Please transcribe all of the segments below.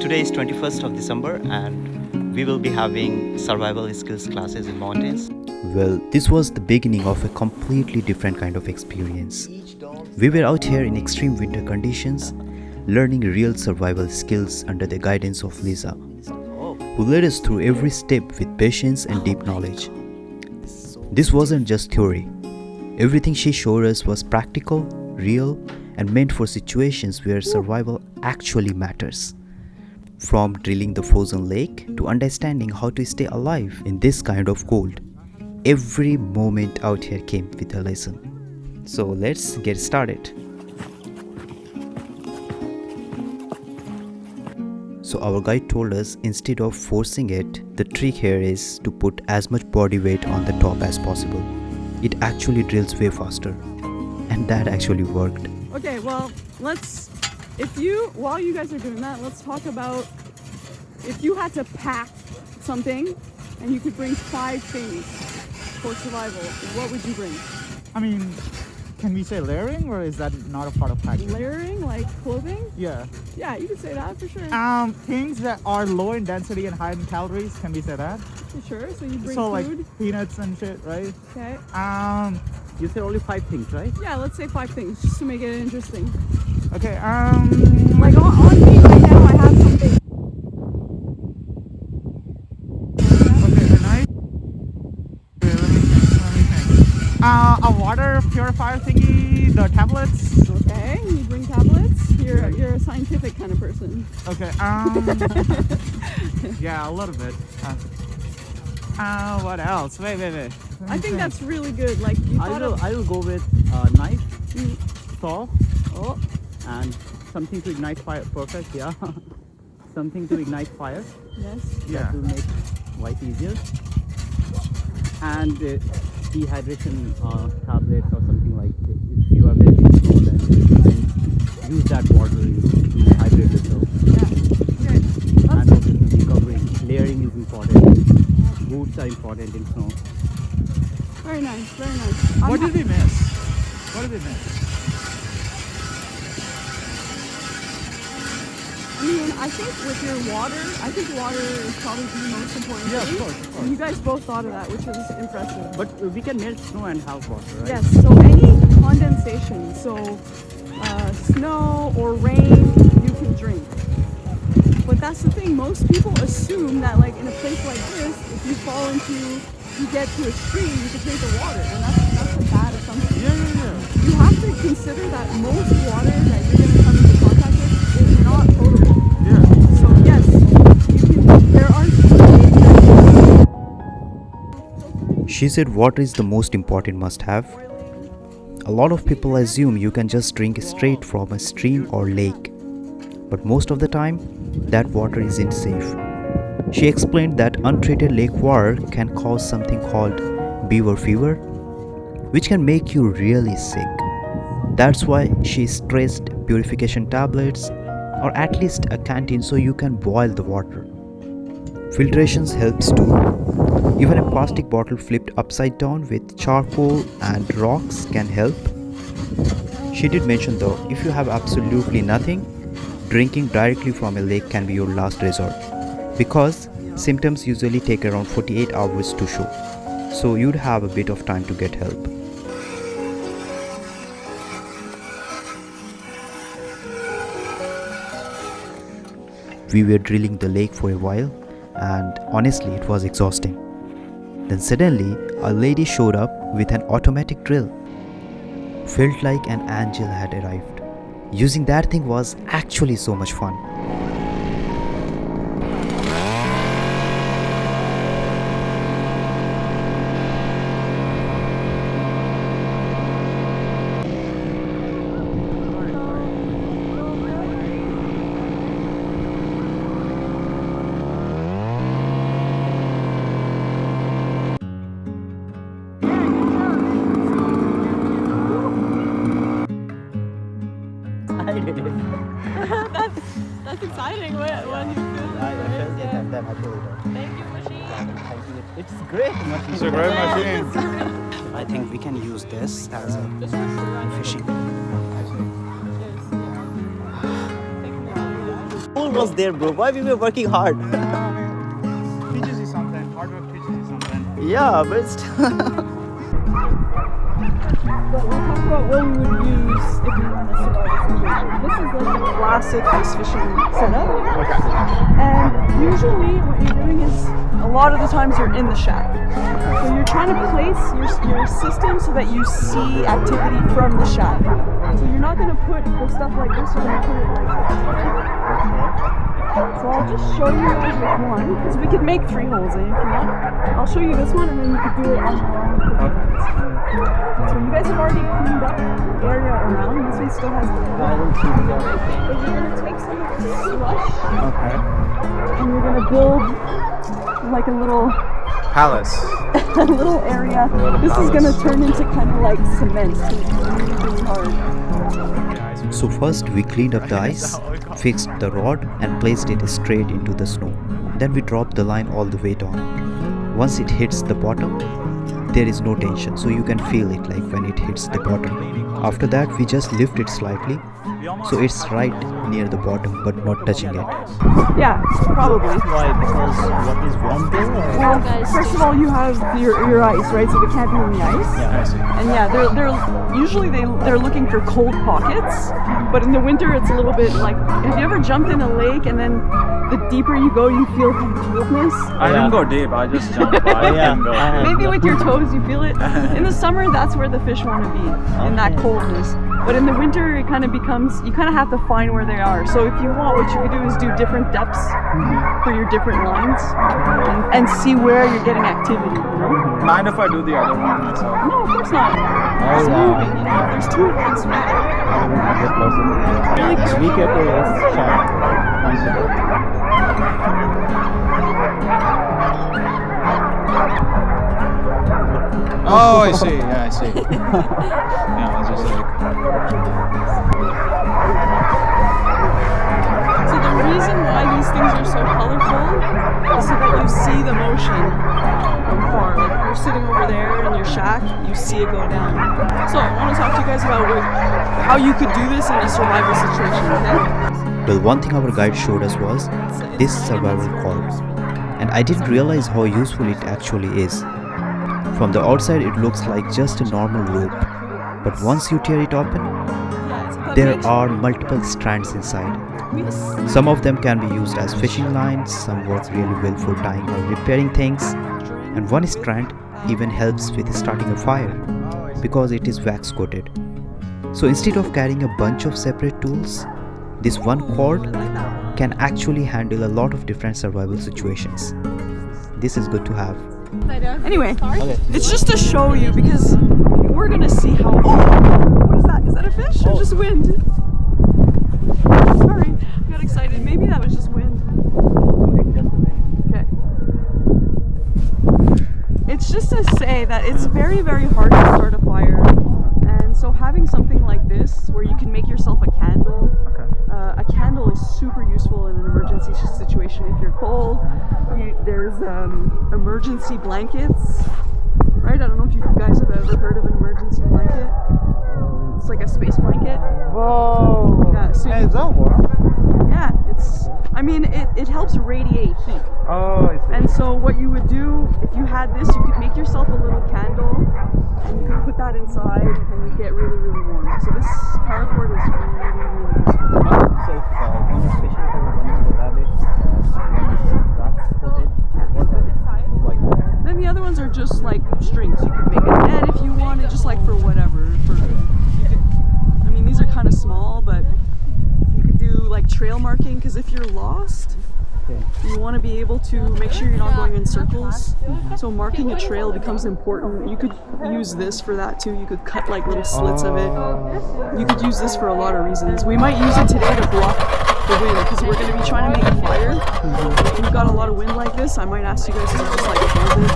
Today is 21st of December and we will be having survival skills classes in mountains. Well, this was the beginning of a completely different kind of experience. We were out here in extreme winter conditions, learning real survival skills under the guidance of Lisa, who led us through every step with patience and deep knowledge. This wasn't just theory. Everything she showed us was practical, real, and meant for situations where survival actually matters. From drilling the frozen lake to understanding how to stay alive in this kind of cold, every moment out here came with a lesson. So let's get started. So our guide told us instead of forcing it, the trick here is to put as much body weight on the top as possible. It actually drills way faster. And that actually worked. Okay, well, while you guys are doing that, let's talk about if you had to pack something and you could bring 5 things for survival, what would you bring? I mean, can we say layering, or is that not a part of packing? Layering, like clothing? Yeah. Yeah, you could say that for sure. Things that are low in density and high in calories, can we say that? For sure, so you bring so food. Like peanuts and shit, right? Okay. You said only 5 things, right? Yeah, let's say 5 things, just to make it interesting. Okay, like on me right now, I have something. Okay, a knife. Okay, let me think. A water purifier thingy, the tablets. Okay, you bring tablets. You're a scientific kind of person. Okay, yeah, a little bit. What else? Wait. I think that's really good. Like I will go with knife, saw, and something to ignite fire. Perfect, yeah. Something to ignite fire. Yes. Yeah. That will make life easier. And dehydration tablets or something like that. If you are very slow, then you can use that water to hydrate yourself. Yeah. Okay. And obviously recovery. Layering is important. Boots are important in snow. Very nice, very nice. What did we miss? What did we miss? I mean, I think with your water, I think water is probably the most important Yeah, thing. of course. And you guys both thought of that, which is impressive. But we can melt snow and have water, right? Yes, so any condensation, so snow or rain, you can drink. But that's the thing, most people assume that like in a place like this, if you get to a stream, you can drink the water, and that's a bad assumption. Yeah. You have to consider that most water that you're going to come into contact with is not potable. Yeah. So yes, there are ways. She said water is the most important must-have. A lot of people assume you can just drink straight from a stream or lake. But most of the time, that water isn't safe. She explained that untreated lake water can cause something called beaver fever, which can make you really sick. That's why she stressed purification tablets or at least a canteen so you can boil the water. Filtrations helps too. Even a plastic bottle flipped upside down with charcoal and rocks can help. She did mention though, if you have absolutely nothing, drinking directly from a lake can be your last resort, because symptoms usually take around 48 hours to show, so you'd have a bit of time to get help. We were drilling the lake for a while, and honestly it was exhausting. Then suddenly a lady showed up with an automatic drill. Felt like an angel had arrived. Using that thing was actually so much fun. That's exciting when you feel I felt it and then I pulled it out. Thank you, machine. It's great machine. It's a great machine. I think we can use this as a fishing. Full school was there, bro. Why we were working hard? Teaches you something. Hard work teaches you something. Yeah, but still. But we'll talk about what we would use if we were in a survival situation. This is like a classic ice fishing setup. And usually what you're doing is, a lot of the times you're in the shack. So you're trying to place your system so that you see activity from the shack. So you're not going to put the stuff like this, you're going to put it like this. So I'll just show you guys with one, because we could make 3 holes in if you want. I'll show you this one and then you could do it on your own. So you guys have already cleaned up the area around. This one still has the I don't see the But you're going to take some of this slush Okay. and you're going to build like a little Palace. a little area. This is going to turn into kind of like cement. So it's really, really hard. So first we cleaned up the ice, fixed the rod and placed it straight into the snow. Then we dropped the line all the way down. Once it hits the bottom, there is no tension, so you can feel it like when it hits the bottom. After that we just lift it slightly, so it's right near the bottom but not touching it. Yeah, probably. Why? Because what is warm there? Or? Well, first of all, you have your ice, right? So they can't be in the ice. Yeah, I see. And yeah, they're usually they're looking for cold pockets, but in the winter it's a little bit like, have you ever jumped in a lake and then the deeper you go you feel the coldness? I didn't go deep. I just jumped by and go. Yeah. Maybe with your toes you feel it. In the summer that's where the fish want to be, in that coldness. But in the winter it kind of becomes, you kind of have to find where they are. So if you want, what you could do is do different depths for your different lines and see where you're getting activity, you know? Mind if I do the other one myself? No, of course not. It's moving, you know. There's 2 lines moving. Get closer. Really We get to this shack. Oh, I see. Yeah, I see. Yeah, it's just like. So the reason why these things are so colorful is so that you see the motion from far. Like if you're sitting over there in your shack, you see it go down. So I want to talk to you guys about how you could do this in a survival situation, okay? Well, one thing our guide showed us was this survival cord, and I didn't realize how useful it actually is. From the outside it looks like just a normal rope, but once you tear it open, there are multiple strands inside. Some of them can be used as fishing lines, some work really well for tying or repairing things, and one strand even helps with starting a fire because it is wax coated. So instead of carrying a bunch of separate tools, this one cord can actually handle a lot of different survival situations. This is good to have. Anyway, it's just to show you because we're gonna see how. Oh, what is that? Is that a fish or just wind? Sorry, I got excited. Maybe that was just wind. Okay. It's just to say that it's very, very hard to start a fire, and so having something like this where you can make yourself a candle. A candle is super useful in an emergency situation. If you're cold, there's emergency blankets, right? I don't know if you guys have ever heard of an emergency blanket. It's like a space blanket. Whoa. Yeah, so Hey, is that warm? yeah, I mean, it helps radiate heat. Oh, I see. And so what you would do, if you had this, you could make yourself a little candle and you could put that inside and you get really, really warm. So this paracord is really, really useful. So if one is fishing for one of the rabbits, one is wax coated, Then the other ones are just like strings. You could make a net if you wanted, just like for whatever. I mean, these are kind of small, but you could do like trail marking, because if you're lost, you want to be able to make sure you're not going in circles. So marking a trail becomes important. You could use this for that too. You could cut like little slits of it. You could use this for a lot of reasons. We might use it today to block the wind, because we're going to be trying to make a fire. If we've got a lot of wind like this, I might ask you guys to just like hold it.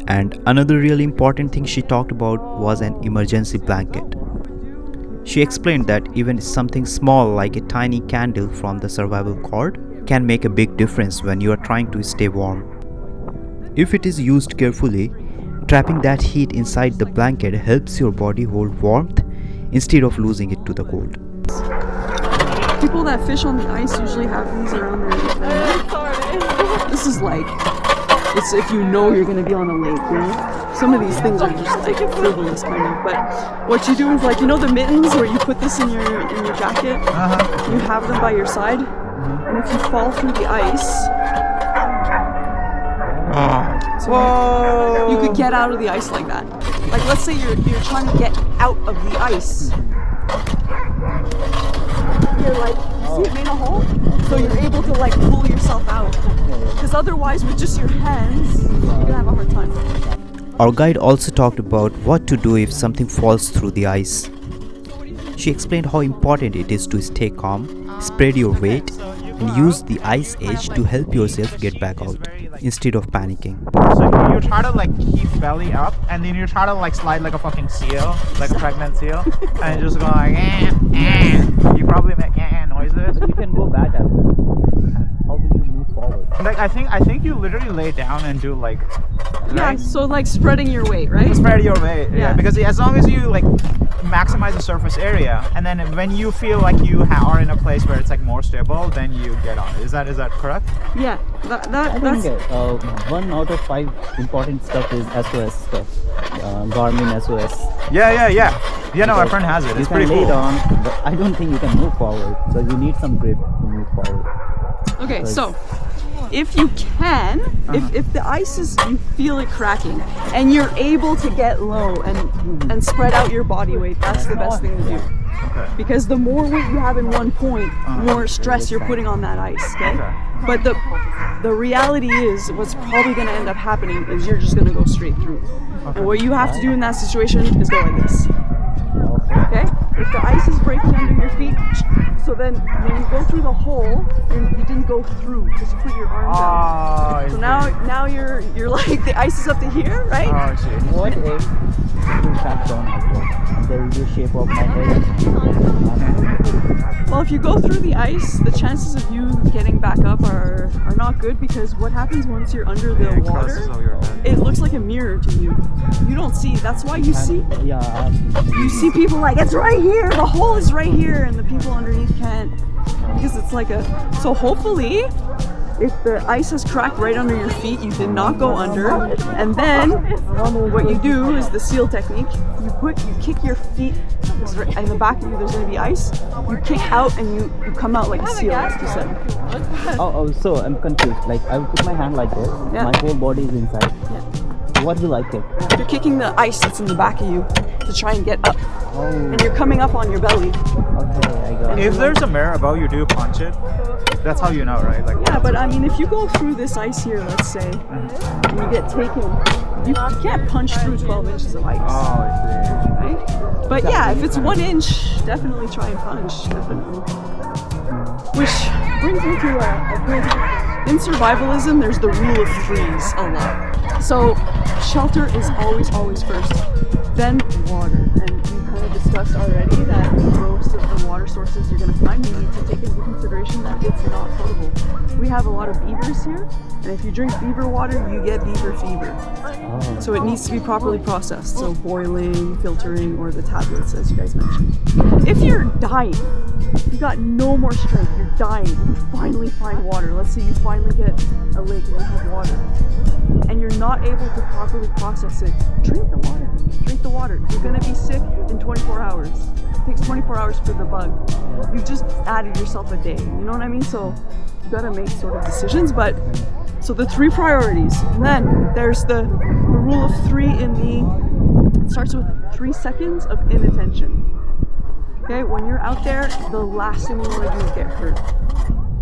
And another really important thing she talked about was an emergency blanket. She explained that even something small like a tiny candle from the survival cord can make a big difference when you are trying to stay warm. If it is used carefully, trapping that heat inside the blanket helps your body hold warmth instead of losing it to the cold. People that fish on the ice usually have these around their neck. This is like, it's if you know you're gonna be on a lake, you know? Some of these things are just like frivolous kind of, but what you do is like, you know the mittens where you put this in your jacket? You have them by your side, and if you fall through the ice, so you could get out of the ice like that. Like let's say you're trying to get out of the ice. You're like, see it made a hole? So you're able to like pull yourself out. Because otherwise with just your hands, you're gonna have a hard time. Our guide also talked about what to do if something falls through the ice. She explained how important it is to stay calm, spread your weight, and use the ice edge to help yourself get back out instead of panicking. So you try to like keep belly up, and then you try to like slide like a fucking seal, like a pregnant seal, and you just go like you probably make noises. You can go back after. How will you move forward? Like I think you literally lay down and do like Yeah, so like spreading your weight, right? spread your weight. Yeah. Because as long as you like maximize the surface area, and then when you feel like you are in a place where it's like more stable, then you get on it. Is that correct? Yeah, I that's think 1 out of 5 important stuff is SOS stuff. Garmin SOS. Yeah. You know, my friend has it. You It's can pretty lay cool. down, but I don't think you can move forward. So you need some grip to move forward. okay. So if you can, if the ice is, you feel it cracking, and you're able to get low and spread out your body weight, that's the best thing to do. Okay. Because the more weight you have in one point, more stress you're putting on that ice. Okay. But the reality is, what's probably going to end up happening is you're just going to go straight through. And what you have to do in that situation is go like this. Okay? If the ice is breaking under your feet, so then when you go through the hole, you didn't go through because you put your arms out. So now you're like the ice is up to here, right? Oh, I see. What if you tap down as well? And there is the shape of my head. Well, if you go through the ice, the chances of you getting back up are not good, because what happens once you're under the water, it looks like a mirror to you. You don't see. That's why you see. Yeah. You see people like, it's right here, the hole is right here, and the people underneath can't, because it's like a, so hopefully if the ice has cracked right under your feet, you did not go under, and then what you do is the seal technique. You kick your feet, in the back of you there's going to be ice, you kick out and you come out like a seal, as you said. Oh, so I'm confused. Like I will put my hand like this. Yeah. My whole body is inside. Yeah. What will I kick? You're kicking the ice that's in the back of you to try and get up, Oh, and you're coming up on your belly. okay, I got it. If there's a mirror above you, do you punch it? That's how you know, right? Like Yeah, but I mean, if you go through this ice here, let's say, and you get taken, you can't punch through 12 inches of ice, Oh, I right? But yeah, if it's 1 inch, definitely try and punch, definitely. Which brings me to a good, in survivalism, there's the rule of threes a lot. So shelter is always first, then water. And we kind of discussed already that most of the water sources you're going to find, you need to take into consideration that it's not potable. We have a lot of beavers here, and if you drink beaver water, you get beaver fever. Oh. So it needs to be properly processed, so boiling, filtering, or the tablets, as you guys mentioned. If you're dying, you got no more strength, you're dying, you finally find water. Let's say you finally get a lake and you have water, and you're not able to properly process it, drink the water. Drink the water. You're going to be sick in 24 hours. It takes 24 hours for the bug. You just added yourself a day. You know what I mean? So you got to make sort of decisions. But so the 3 priorities. And then there's the rule of 3 it starts with 3 seconds of inattention. Okay, when you're out there, the last thing you want to do is get hurt.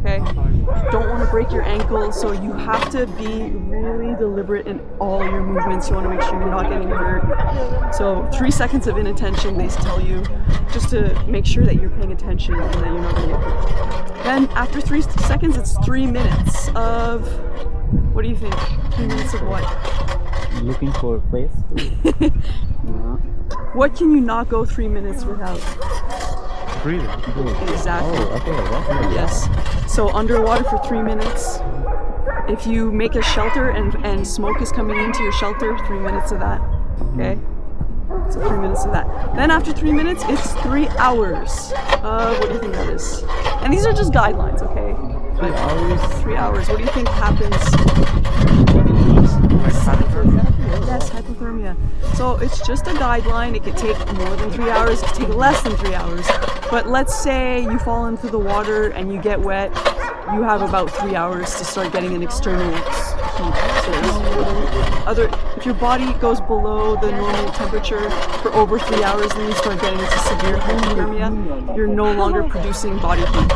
Okay, you don't want to break your ankle, so you have to be really deliberate in all your movements. You want to make sure you're not getting hurt. So 3 seconds of inattention, they tell you, just to make sure that you're paying attention and that you're not going to get hurt. Then after 3 seconds, it's 3 minutes of, what do you think? 3 minutes of what? Looking for a place. What can you not go 3 minutes without? breathing. Exactly. Oh, okay. That's good. Yes. So underwater for 3 minutes. If you make a shelter and smoke is coming into your shelter, 3 minutes of that. Okay? So 3 minutes of that. Then after 3 minutes, it's 3 hours. What do you think that is? And these are just guidelines, okay? 3 hours. 3 hours. What do you think happens? Yes, hypothermia. So it's just a guideline. It could take more than 3 hours. It could take less than 3 hours. But let's say you fall into the water and you get wet. You have about 3 hours to start getting an external heat source. If your body goes below the normal temperature for over 3 hours, then you start getting into severe hypothermia. You're no longer producing body heat.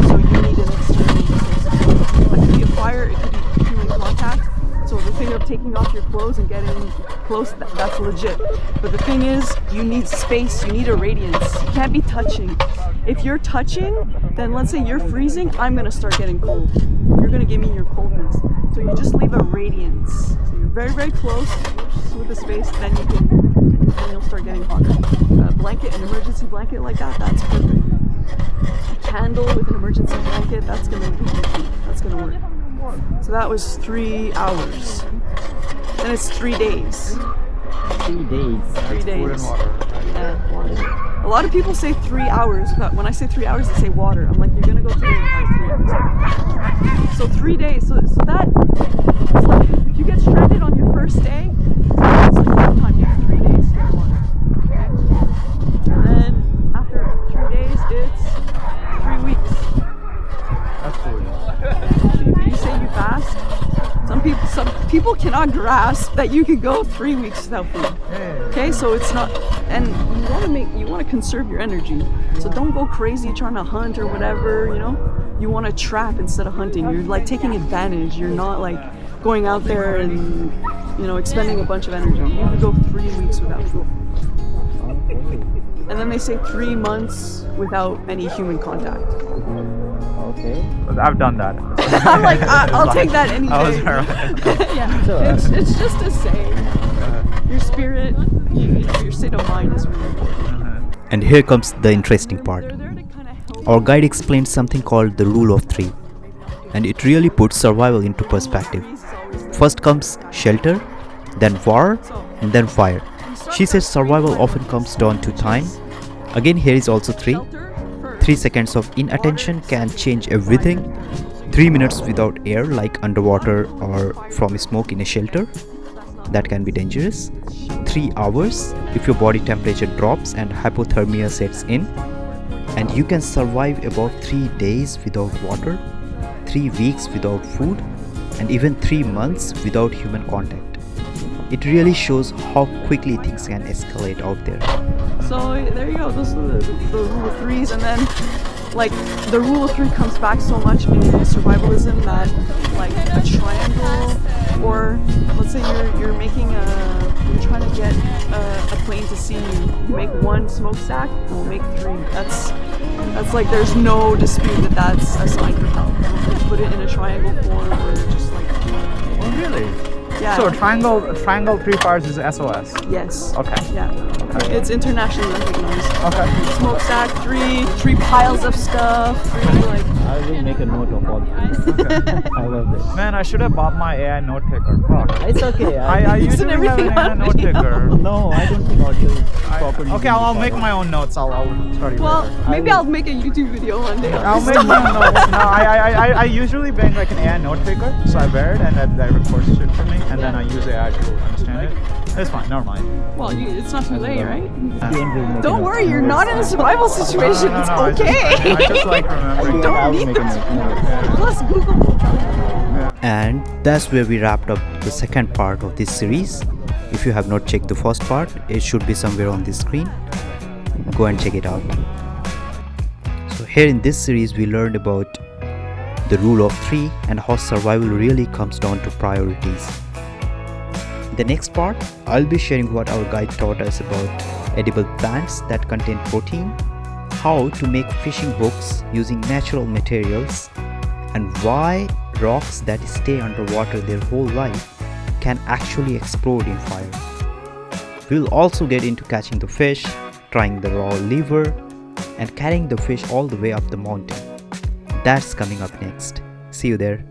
So you need an external source. It could be a fire, it could be human contact. So the thing of taking off your clothes and getting close, that's legit. But the thing is, you need space, you need a radiance. You can't be touching. If you're touching, then let's say you're freezing, I'm gonna start getting cold. You're gonna give me your coldness. So you just leave a radiance. So you're very, very close with the space, then you'll start getting hotter. A blanket, an emergency blanket like that, that's perfect. A candle with an emergency blanket, that's gonna work. So that was 3 hours. Then it's 3 days. 3 days. 3 days. Food and water. Yeah, water. A lot of people say 3 hours, but when I say 3 hours, they say water. I'm like, you're gonna go to the house 3 hours. So 3 days. So that, it's like, if you get stranded on your first day, it's like one time you have 3 days to get water. Okay? And then after 3 days, it's 3 weeks. That's cool. You say you fast. Some people cannot grasp that you could go 3 weeks without food. Okay, so it's not, and you want to conserve your energy. So don't go crazy trying to hunt or whatever. You know, you want to trap instead of hunting. You're like taking advantage. You're not like going out there and expending a bunch of energy. You could go 3 weeks without food. And then they say 3 months without any human contact. Okay. I've done that. I'm like, I'll take that any day. I was alright. Yeah, it's just a saying. Your spirit, your state of mind is really important. And here comes the interesting part. They're there to kind of help. Our guide explains something called the rule of 3, and it really puts survival into perspective. First comes shelter, then war, and then fire. She says survival often comes down to time. Again, here is also 3. 3 seconds of inattention can change everything. 3 minutes without air, like underwater or from smoke in a shelter, that can be dangerous. 3 hours if your body temperature drops and hypothermia sets in. And you can survive about 3 days without water, 3 weeks without food, and even 3 months without human contact. It really shows how quickly things can escalate out there. So there you go. Those are the rule of 3s, and then like the rule of 3 comes back so much in survivalism that like a triangle, or let's say you're trying to get a plane to see you. You make 1 smokestack, and we'll make 3. That's like there's no dispute that that's a sign for help. You put it in a triangle form, or just like. Oh, really? Yeah. So triangle 3 fires is SOS. Yes. Okay. Yeah. It's internationally recognized. Okay. Smokestack, 3 piles of stuff, 3 like. I will make a note of all this. I love this. Man, I should have bought my AI note taker. Fuck. It's okay. I Isn't usually have everything an AI on note video? taker. No, I don't think audio is properly. Okay, I'll make my own notes. I'll study Well, later. maybe I'll make a YouTube video one day. I'll make my own notes. No, I usually bring like an AI note taker, so I wear it and that records shit for me, and then I use AI to understand it. It's fine, never mind. Well, it's not too late, right? Don't Don't worry, you're not in a survival situation. No, It's I okay. just like remembering. Don't I will need make a note. Plus Google will tell you. And that's where we wrapped up the second part of this series. If you have not checked the first part, it should be somewhere on the screen. Go and check it out. So here in this series we learned about the rule of 3 and how survival really comes down to priorities. In the next part, I'll be sharing what our guide taught us about edible plants that contain protein, how to make fishing hooks using natural materials, and why rocks that stay underwater their whole life can actually explode in fire. We'll also get into catching the fish, trying the raw liver, and carrying the fish all the way up the mountain. That's coming up next. See you there.